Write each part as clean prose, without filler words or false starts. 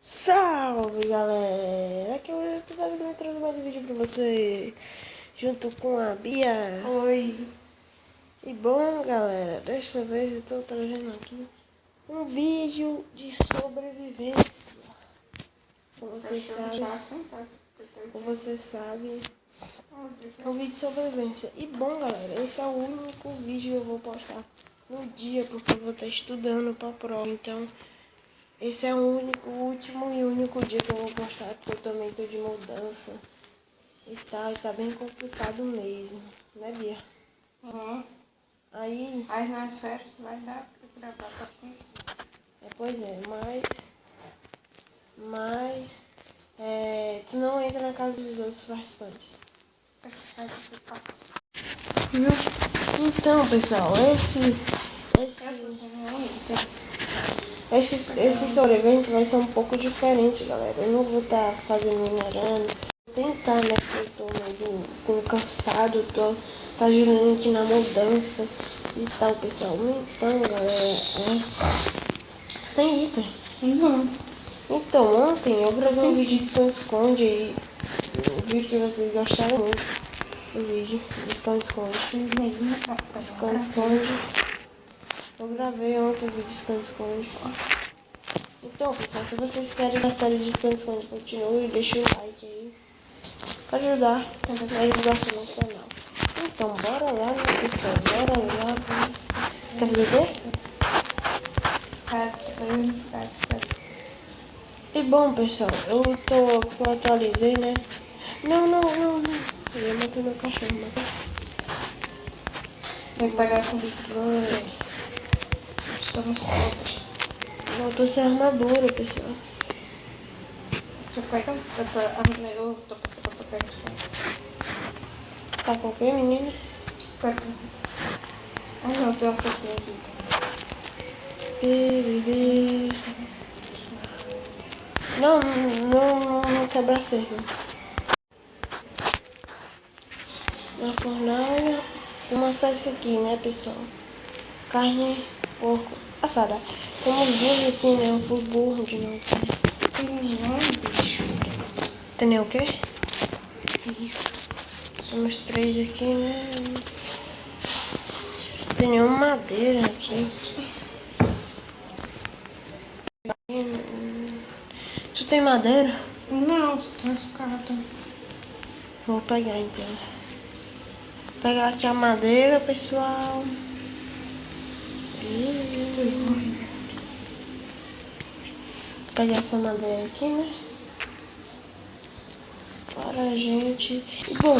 Salve, galera! Aqui eu tô trazendo mais um vídeo pra você, junto com a Bia. Oi. E bom, galera, desta vez eu tô trazendo aqui um vídeo de sobrevivência. Como você sabe, é um vídeo de sobrevivência. E bom, galera, esse é o único vídeo que eu vou postar no dia, porque eu vou estar estudando pra prova. Então, esse é o último e único dia que eu vou postar, porque eu também tô de mudança e tá bem complicado mesmo, né, Bia? Uhum. Aí, Mas nas férias vai dar pra gravar bastante. pois é, tu não entra na casa dos outros participantes. Então, pessoal, esse sobrevivente vai ser um pouco diferente, galera. Eu não vou estar fazendo minerando. Vou tentar, né? Porque eu tô meio cansado, tá ajudando aqui na mudança e tal, pessoal. Então, galera, você tem item? Não. Então, ontem eu gravei um vídeo de esconde-esconde e um vídeo que vocês gostaram muito do vídeo de esconde-esconde. Esconde-esconde. Eu gravei ontem o vídeo de esconde-esconde. Então, pessoal, se vocês querem a série de esconde-esconde, continue, deixa o like aí. Pra ajudar na divulgação do nosso canal. Então, bora lá, né, pessoal? Bora lá. Quer fazer o quê? E bom, pessoal, eu atualizei, né? Não. Eu ia matar meu cachorro, mas... Vai pagar com Bitcoin. Estamos prontos. Não, eu tô sem armadura, pessoal. Eu tô passando pra perto. Tá com o quê, menina? Ah, não, tem uma sopinha aqui. Não quebra a cerca. Na fornalha, vamos assar isso aqui, né, pessoal? Carne, porco, assada. Temos duas aqui, né? Eu fui burro de novo. Bicho. Entendeu o quê? Somos três aqui, né? Não tem nenhuma madeira aqui. Tu tem madeira? Não, tem escada. Vou pegar então. Vou pegar aqui a madeira, pessoal. Vou pegar essa madeira aqui, né? Para a gente. E bom,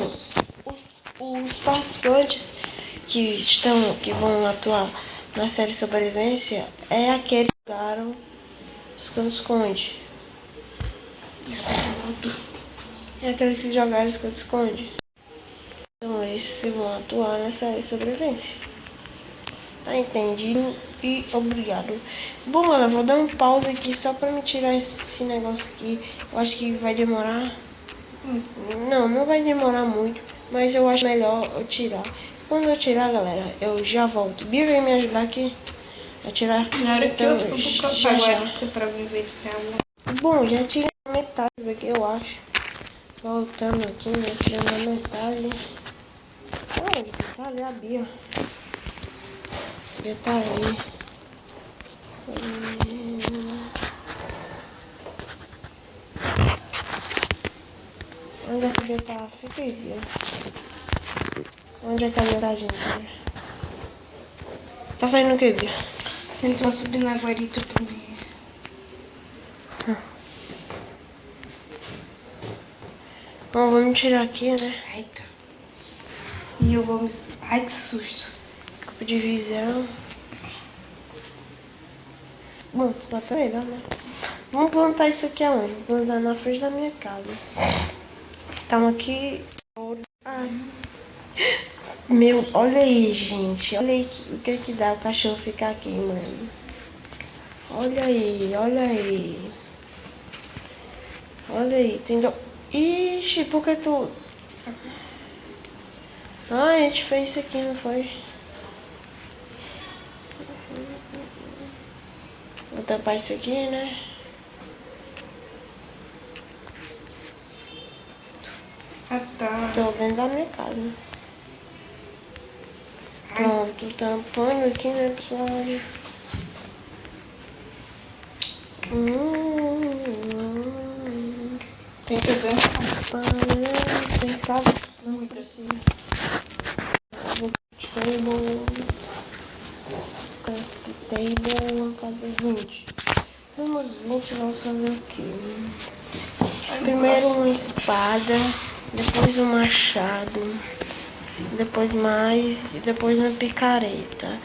os participantes que vão atuar na série Sobrevivência é aqueles que jogaram esconde-esconde. É aqueles que jogaram esconde-esconde. Então esses vão atuar nessa série Sobrevivência. Tá entendido? E obrigado. Bom, galera, vou dar um pause aqui só pra me tirar esse negócio aqui. Eu acho que vai demorar. Não vai demorar muito, mas eu acho melhor eu tirar. Quando eu tirar, galera, eu já volto. Bia vem me ajudar aqui a tirar. Na hora que eu subo já. pra ver se tem alguma. Bom, já tirei a metade daqui, eu acho. Voltando aqui, né? Tirando a metade. Olha, tá ali a Bia. A Bia tá ali. Onde é que a Bia tá? Fica aí, Bia. Onde é que a Bia tá, gente? Tá fazendo o que, Bia? Tentou subir na guarita primeiro. Bom, vamos tirar aqui, né? Eita. E eu vou me... Ai, que susto. Campo de visão. Bom, tá até melhor, né? Vamos plantar isso aqui aonde? Vou plantar na frente da minha casa. Estamos aqui. Ah. Meu, olha aí, gente. Olha aí o que dá o cachorro ficar aqui, mano. Olha aí. Olha aí, tem do... Ixi, por que tu... Ah, a gente fez isso aqui, não foi? Vou tampar isso aqui, né? Tô dentro da minha casa. Pronto, tampando aqui, né, pessoal? Tem que ver. Tem escada. Não me precisa. Table. Table, vamos fazer 20. Temos 20, vamos fazer o quê? Primeiro uma espada, depois um machado, depois mais, e depois uma picareta.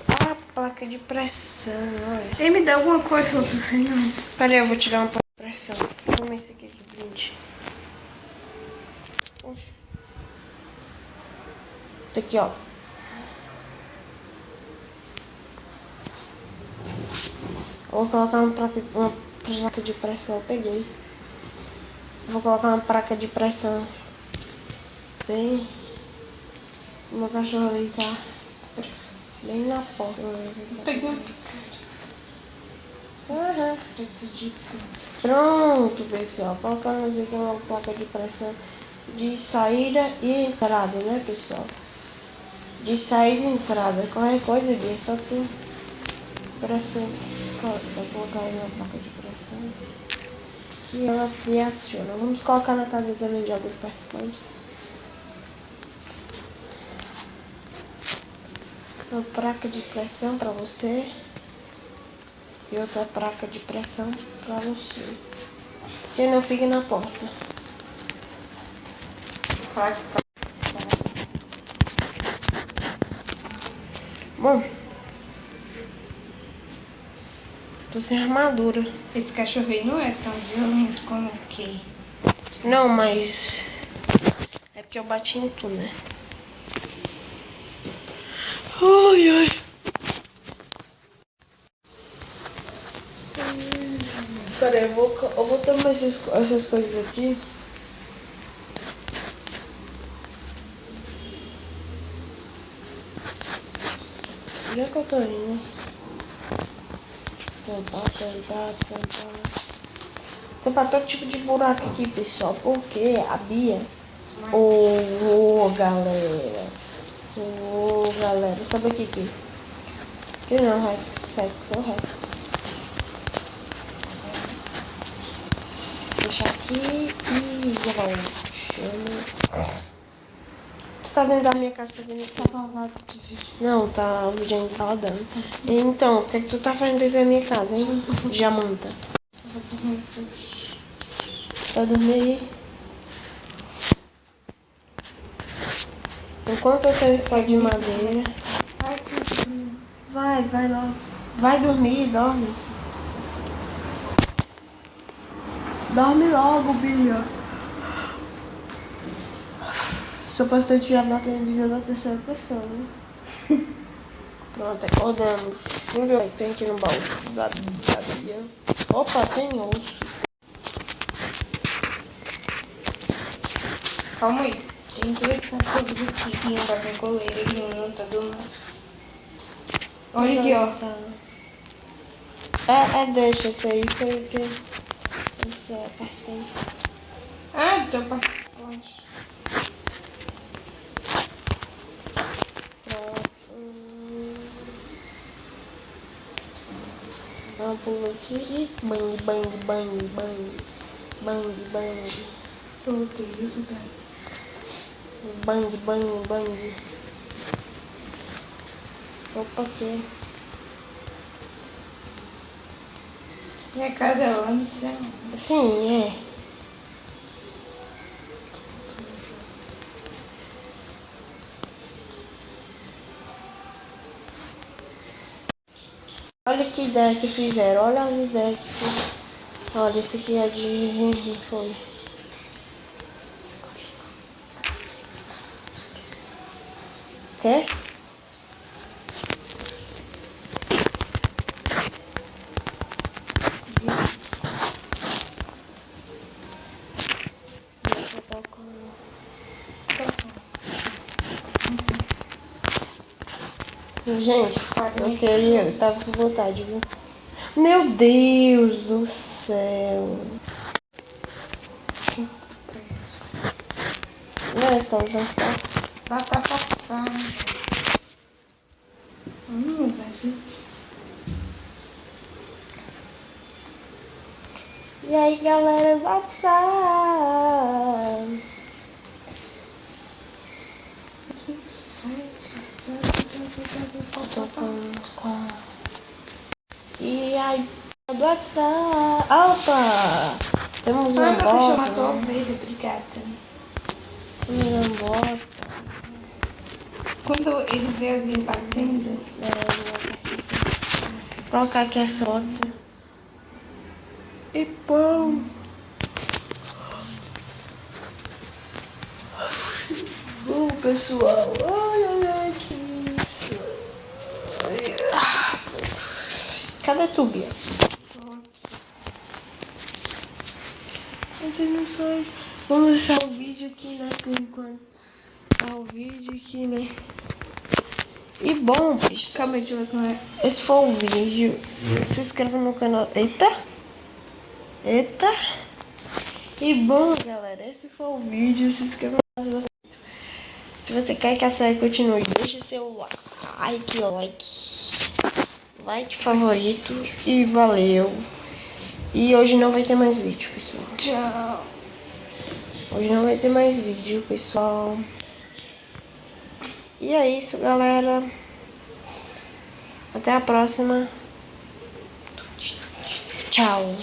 A placa de pressão, olha. Ele me dá alguma coisa, eu tô sem não. Pera aí, eu vou tirar uma placa de pressão. Toma esse aqui de brinde. Oxe. Esse aqui, ó. Vou colocar uma placa de pressão. Eu peguei. Vou colocar uma placa de pressão. Bem. O meu cachorro ali tá bem na porta. Peguei. Aham. Pronto, pessoal. Colocamos aqui uma placa de pressão de saída e entrada, né, pessoal? De saída e entrada. Qualquer coisa disso, só que pressão. Vou colocar aí uma placa de pressão que ela reaciona. Vamos colocar na casa também de alguns participantes. Uma placa de pressão para você e outra placa de pressão para você. Que não fique na porta. Bom, tô sem armadura. Esse cachorrinho não é tão violento como o que. Não, mas é porque eu bati em tu, né? Ai, ai. Peraí, eu vou tomar essas coisas aqui. Onde é que eu tô indo? Tampar. Tampar todo tipo de buraco aqui, pessoal. Porque a Bia... galera. Sabe o que que? Que não, Rex. Sexo, Rex. Deixar aqui e voltamos. Tu tá dentro da minha casa fazendo o quê? Não, tá, o vídeo ainda tá rodando. Então, o que é que tu tá fazendo dentro da minha casa, hein? Jamanta. Tá dormindo aí? Enquanto eu tenho espada de madeira. Vai logo. Vai dormir, dorme. Dorme logo, Bia. Se eu fosse ter tirado na televisão da terceira pessoa, né? Pronto, acordamos. Tem aqui no baú da Bia. Opa, tem osso. Calma aí. Tem dois cachorros aqui que iam fazer coleira e um não tá dormindo. Olha aqui, ó. Tá. Deixa esse aí porque isso é participante. Ah, tô participante. Dá um pulo aqui e bang. Meu Deus, o braço. Bang. Opa, que? Minha casa é lá no céu. Sim, é. Olha que ideia que fizeram. Olha as ideias que fizeram. Olha, esse aqui é de Henry, foi. Quer? Gente, eu tava com vontade, viu? Meu Deus do céu. Não, estamos no hospital. Lá tá passando. Brasil. E aí, galera, WhatsApp. E aí, do WhatsApp. Opa! Temos uma Meu cachorro bota. matou a ovelha, obrigada. Temos uma bota. Quando ele vê alguém batendo, Vou colocar aqui essa bota. E pão. Pessoal. Ai, ai, ai, que isso. Cadê tu, Bia? Continuações. Vamos deixar o vídeo aqui, né? Por enquanto. Deixar o vídeo aqui, né? E bom, pessoal. calma aí, deixa eu ver como é. Esse foi o vídeo. Se inscreva no canal. Eita! Eita! E bom, galera, esse foi o vídeo. Se inscreva no canal se você quer que a série continue. Deixe seu like favorito e valeu. E hoje não vai ter mais vídeo, pessoal. Tchau. Hoje não vai ter mais vídeo, pessoal. E é isso, galera. Até a próxima. Tchau.